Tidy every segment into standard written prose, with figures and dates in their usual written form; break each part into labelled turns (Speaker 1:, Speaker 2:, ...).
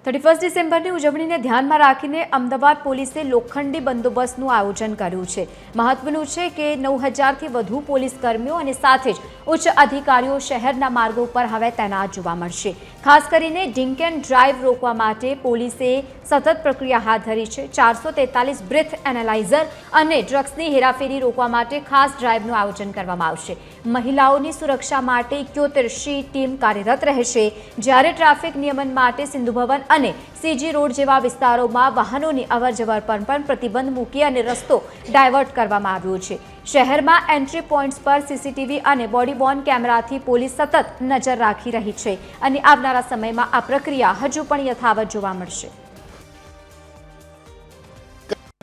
Speaker 1: 31 ડિસેમ્બરની ઉજવણીને ધ્યાનમાં રાખીને અમદાવાદ પોલીસે લોખંડી બંદોબસ્તનું આયોજન કર્યું છે। મહત્વનું છે કે 9000થી વધુ પોલીસ કર્મીઓ અને સાથે જ ઉચ્ચ અધિકારીઓ શહેરના માર્ગો પર હવે તૈનાત જોવા મળશે। ખાસ કરીને ડ્રિંક એન્ડ ડ્રાઈવ રોકવા માટે પોલીસે સતત પ્રક્રિયા હાથ ધરી છે। 443 બ્રેથ એનાલાઇઝર અને ડ્રગ્સની હેરાફેરી રોકવા માટે ખાસ ડ્રાઈવનું આયોજન કરવામાં આવશે। મહિલાઓની સુરક્ષા માટે 71 ટીમ કાર્યરત રહેશે, જ્યારે ટ્રાફિક નિયમન માટે સિંધુ ભવન અને સીજી રોડ જેવા વિસ્તારોમાં વાહનોની અવરજવર પર પણ પ્રતિબંધ મૂકી અને રસ્તો ડાયવર્ટ કરવામાં આવ્યો છે। શહેરમાં એન્ટ્રી પોઈન્ટ્સ પર સીસીટીવી અને બોડી વોર્ન કેમેરાથી પોલીસ સતત નજર રાખી રહી છે અને આવનારા સમયમાં આ પ્રક્રિયા હજુ પણ યથાવત જોવા મળશે।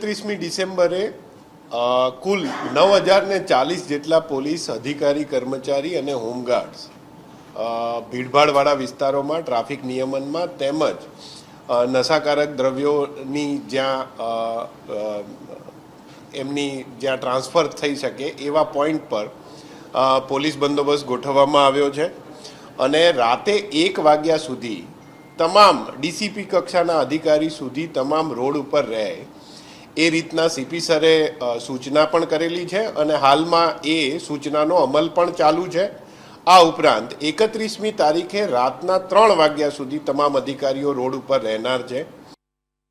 Speaker 2: 31મી ડિસેમ્બરે કુલ 9040 જેટલા પોલીસ અધિકારી, કર્મચારી અને હોમગાર્ડ્સ ભીડભાડવાળા વિસ્તારોમાં ટ્રાફિક નિયમનમાં તેમજ નશાકારક દ્રવ્યોની જ્યાં ટ્રાન્સફર થઈ શકે એવા પોઈન્ટ પર પોલીસ બંદોબસ્ત ગોઠવવામાં આવ્યો છે અને રાતે 1 વાગ્યા સુધી તમામ ડીસીપી કક્ષાના અધિકારી સુધી તમામ રોડ ઉપર રહે એ રીતના સીપી સરે સૂચના પણ કરેલી છે અને હાલમાં એ સૂચનાનો અમલ પણ ચાલુ છે। આ ઉપરાંત 31મી તારીખે રાતના 3 વાગ્યા સુધી તમામ અધિકારીઓ રોડ ઉપર રહેનાર છે।